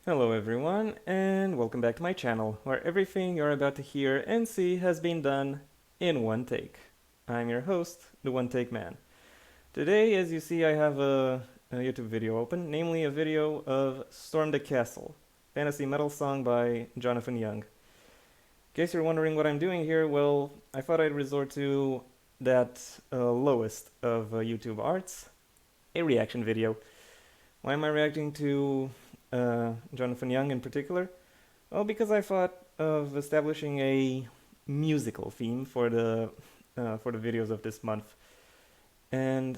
Hello everyone, and welcome back to my channel, where everything you're about to hear and see has been done in one take. I'm your host, the One Take Man. Today, as you see, I have a YouTube video open, namely a video of Storm the Castle, fantasy metal song by Jonathan Young. In case you're wondering what I'm doing here, well, I thought I'd resort to that lowest of YouTube arts, a reaction video. Why am I reacting to Jonathan Young in particular? Well, because I thought of establishing a musical theme for the videos of this month, and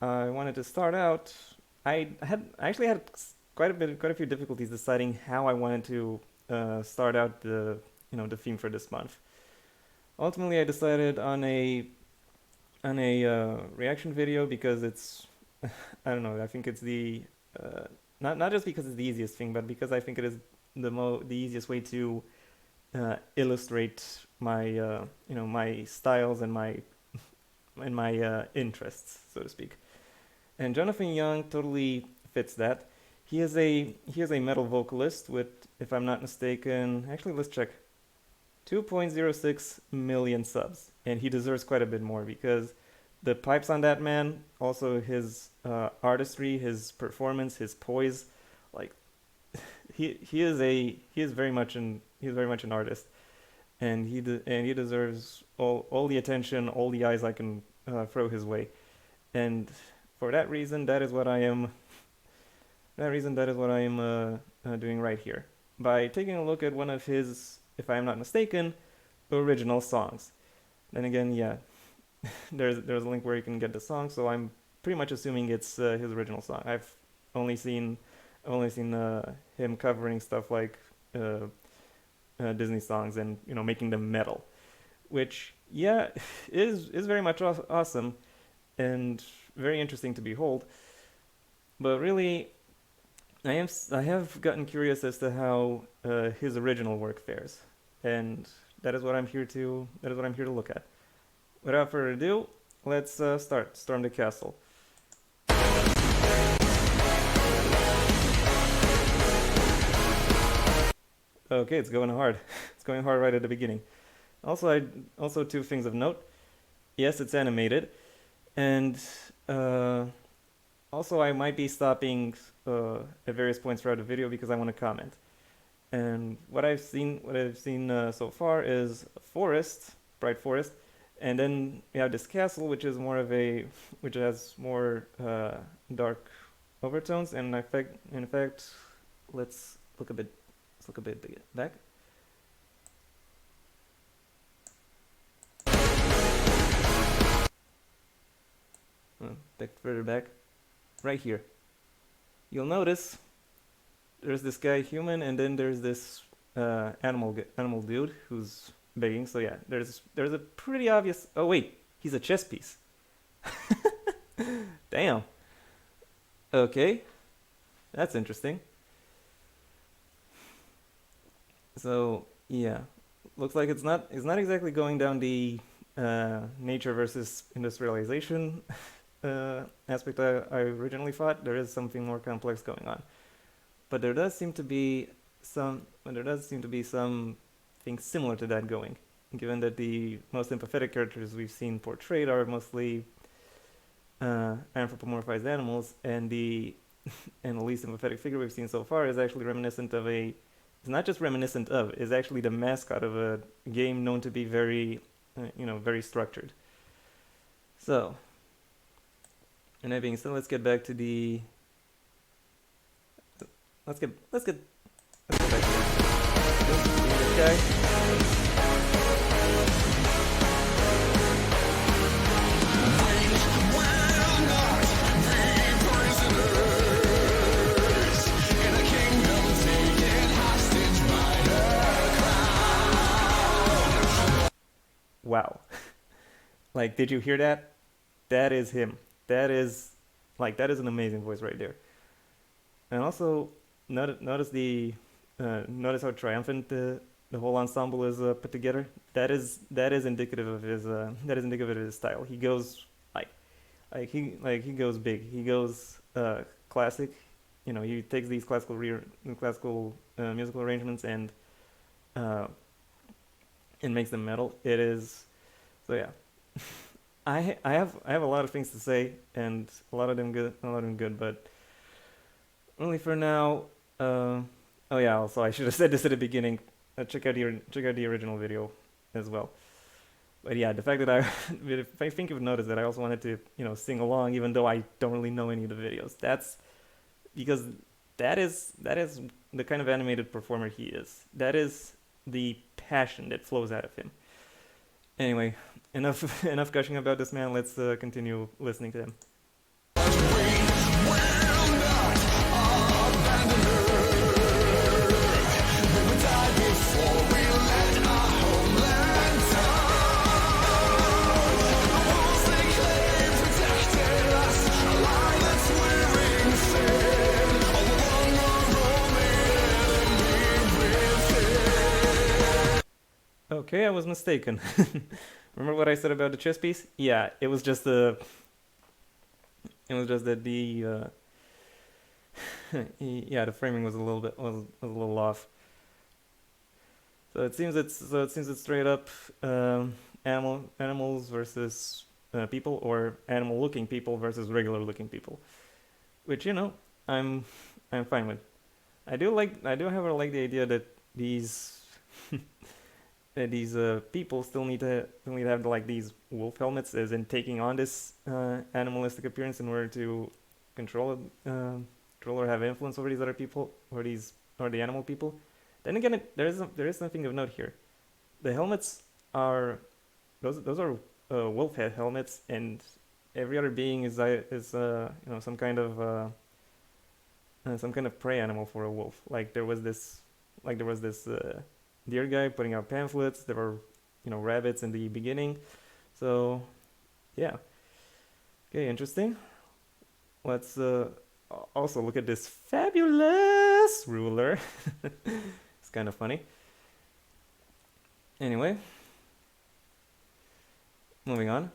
I wanted to start out. I actually had quite a few difficulties deciding how I wanted to start out the theme for this month. Ultimately, I decided on a reaction video because it's I don't know. I think it's the not just because it's the easiest thing, but because I think it is the easiest way to illustrate my my styles and my interests, so to speak. And Jonathan Young totally fits that. He is a metal vocalist with, if I'm not mistaken, actually let's check, 2.06 million subs, and he deserves quite a bit more because the pipes on that man, also his artistry, his performance, his poise, like he is very much an artist, and he deserves all the attention, all the eyes I can throw his way, and for that reason, that is what I am doing right here by taking a look at one of his, if I am not mistaken, original songs. Then again, yeah, there's a link where you can get the song, so I'm pretty much assuming it's his original song. Only seen I've only seen him covering stuff like Disney songs and making them metal, which yeah is very much awesome and very interesting to behold. But really, I have gotten curious as to how his original work fares, and that is what I'm here to look at. Without further ado, let's start Storm the Castle. Okay, it's going hard. It's going hard right at the beginning. Also two things of note. Yes, it's animated, and uh, also I might be stopping at various points throughout the video because I want to comment. And what I've seen so far is a forest, bright forest, and then we have this castle, which has more dark overtones. And in fact, let's look a bit, back. Back further back, right here. You'll notice there's this guy human, and then there's this animal dude who's begging. So yeah, there's a pretty obvious. Oh wait, he's a chess piece. Damn. Okay, that's interesting. So yeah, looks like it's not exactly going down the nature versus industrialization aspect I originally thought. There is something more complex going on, but there does seem to be something similar to that going, given that the most sympathetic characters we've seen portrayed are mostly anthropomorphized animals, and the and the least sympathetic figure we've seen so far is actually reminiscent of a it's not just reminiscent of, is actually the mascot of a game known to be very very structured. So, and that being said, let's get let's get let's get back to this guy. Wow. Like, did you hear that? That is him. That is an amazing voice right there. And also, notice how triumphant the whole ensemble is put together. That is indicative of his style. He goes big. He goes classic. he takes these classical musical arrangements uh, and makes them metal. It is so yeah. I have a lot of things to say, and a lot of them good, but only for now. Oh yeah, also I should have said this at the beginning. Check out the original video as well. But yeah, the fact that I if I think you've noticed that I also wanted to sing along, even though I don't really know any of the videos. That's because that is the kind of animated performer he is. That is the passion that flows out of him. Anyway, enough enough gushing about this man. Let's continue listening to him. Okay, I was mistaken. Remember what I said about the chess piece? Yeah, it was just that yeah, the framing was a little off. So it seems it's straight up animals versus people, or animal looking people versus regular looking people, which I'm I'm fine with. I do however like the idea that these these people still need to have like these wolf helmets, as in taking on this animalistic appearance in order to control control or have influence over these other people, or the animal people. Then again, there is something of note here. The helmets are those are wolf head helmets, and every other being is some kind of prey animal for a wolf. Like there was this deer guy putting out pamphlets. There were rabbits in the beginning. So yeah, okay, interesting. Let's also look at this fabulous ruler. It's kind of funny. Anyway, moving on.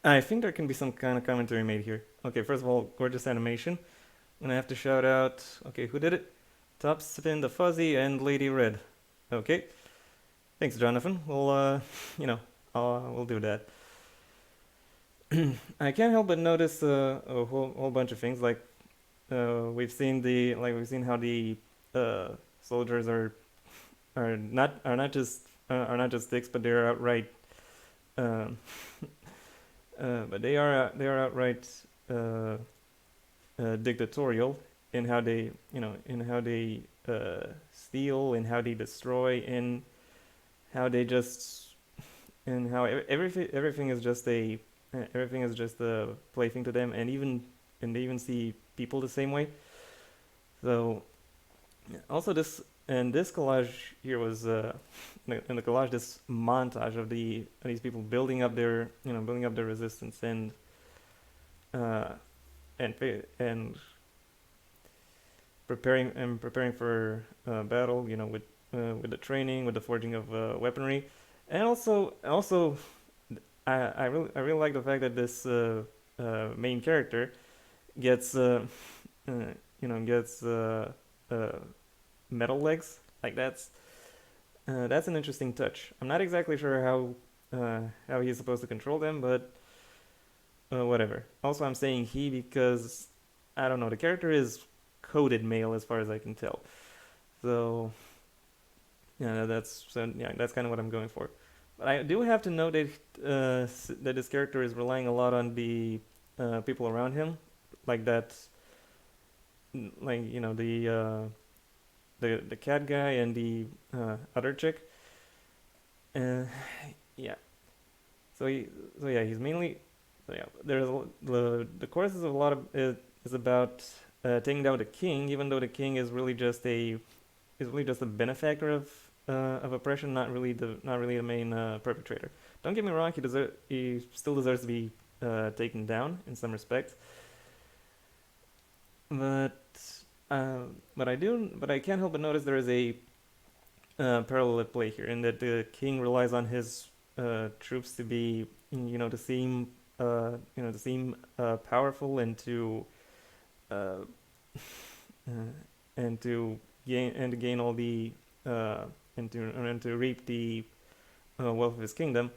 I think there can be some kind of commentary made here. Okay, first of all, gorgeous animation. And I have to shout out, okay, who did it? Top Spin the Fuzzy and Lady Red. Okay, thanks, Jonathan. We'll do that. I can't help but notice a whole bunch of things. Like we've seen how the soldiers are not just dicks, but they're outright um, they are outright uh, dictatorial in how they steal, in how they destroy, in how they just in how everything is just a everything is just a plaything to them, and they even see people the same way. So also this collage here was in the collage, this montage of these people building up their building up their resistance uh, and preparing for battle, with the training, with the forging of weaponry, and also I really like the fact that this main character gets uh, gets metal legs. Like that's an interesting touch. I'm not exactly sure how he's supposed to control them, but whatever. Also, I'm saying he because I don't know. The character is coded male as far as I can tell. So that's kind of what I'm going for. But I do have to note that that this character is relying a lot on the people around him, like that, like the cat guy and the other chick. Uh, yeah. So he's mainly. So yeah, the course is a lot of is about taking down the king, even though the king is really just a benefactor of oppression, not really the main perpetrator. Don't get me wrong, he still deserves to be taken down in some respects, but but I can't help but notice there is a parallel at play here, in that the king relies on his troops to be, to seem powerful uh, and to gain all the and to reap the wealth of his kingdom.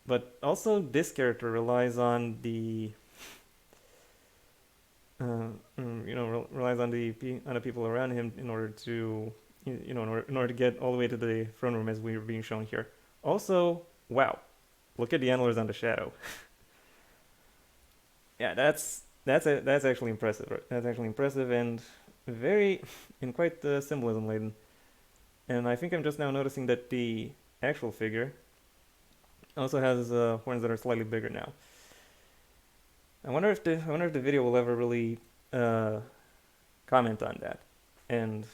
But also, this character relies on relies on the people around him in order to in order to get all the way to the throne room, as we were being shown here. Also, wow, look at the antlers on the shadow. Yeah, that's actually impressive. Right? That's actually impressive and very and quite symbolism laden. And I think I'm just now noticing that the actual figure also has horns that are slightly bigger now. I wonder if the video will ever really uh, comment on that, and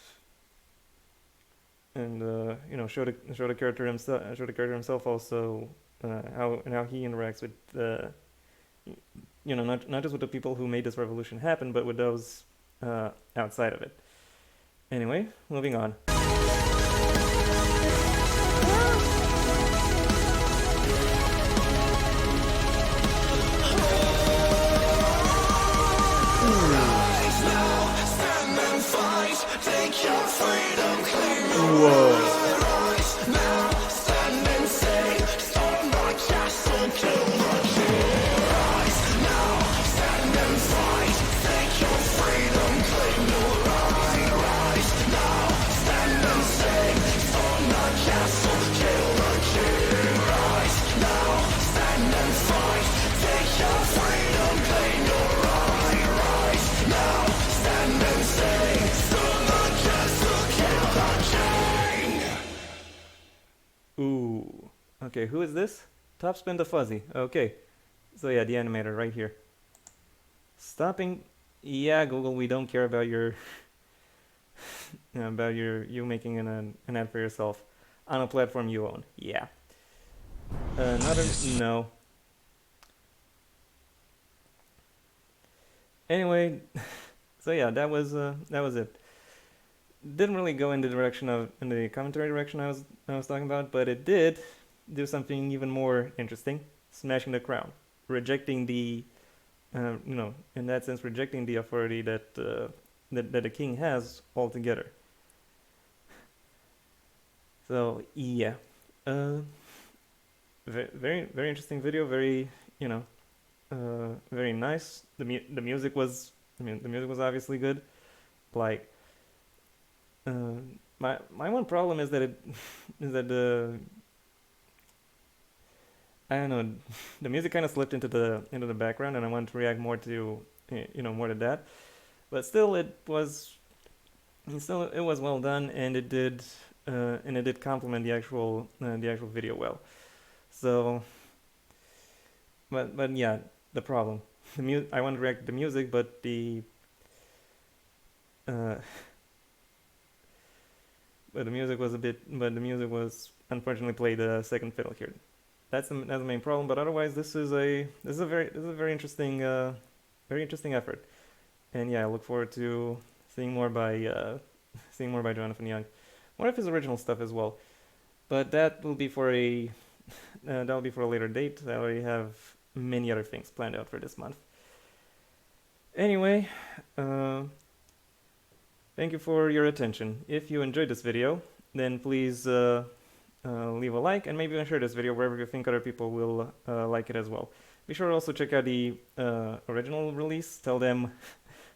show the character himself also, how he interacts with not just with the people who made this revolution happen, but with those outside of it. Anyway, moving on. Whoa. Ooh. Okay, who is this? Topspin the Fuzzy. Okay. So yeah, the animator right here. Stopping. Yeah, Google, we don't care about your about you making an ad for yourself on a platform you own. Yeah. Another no. Anyway, so yeah, that was it. Didn't really go in the commentary direction I was talking about, but it did do something even more interesting, smashing the crown, rejecting in that sense, rejecting the authority that the king has altogether. So yeah, uh, very very interesting video, very very nice. The music was, the music was obviously good. Like, my one problem is that it is that the I don't know, the music kind of slipped into the background, and I wanted to react more to more to that. But still it was well done, and it did complement the actual video well. So but yeah, the problem. I want to react to the music, but uh, but the music was unfortunately played second fiddle here. That's the main problem. But otherwise, this is a very interesting effort. And yeah, I look forward to seeing more by seeing more by Jonathan Young, more of his original stuff as well. But that'll be for a later date. I already have many other things planned out for this month. Anyway, uh, thank you for your attention. If you enjoyed this video, then please leave a like and maybe even share this video wherever you think other people will like it as well. Be sure to also check out the original release. Tell them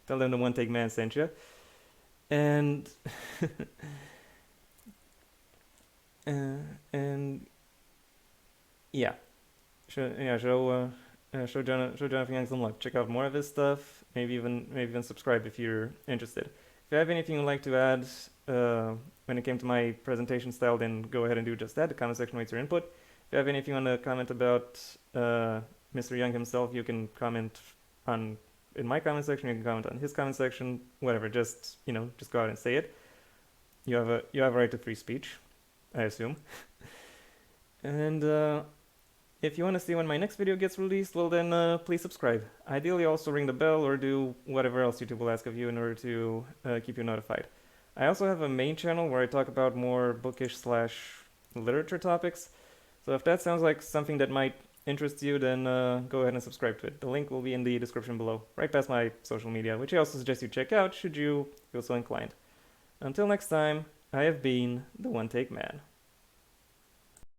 the One Take Man sent you. And uh, and yeah, show Jonathan Young some love. Check out more of his stuff. Maybe even subscribe if you're interested. If you have anything you'd like to add when it came to my presentation style, then go ahead and do just that. The comment section waits your input. If you have anything you want to comment about Mr. Young himself, you can comment on in my comment section. You can comment on his comment section. Whatever. Just just go out and say it. You have a right to free speech, I assume. And if you want to see when my next video gets released, well then please subscribe. Ideally also ring the bell or do whatever else YouTube will ask of you in order to keep you notified. I also have a main channel where I talk about more bookish slash literature topics. So if that sounds like something that might interest you, then go ahead and subscribe to it. The link will be in the description below, right past my social media, which I also suggest you check out should you feel so inclined. Until next time, I have been the One Take Man.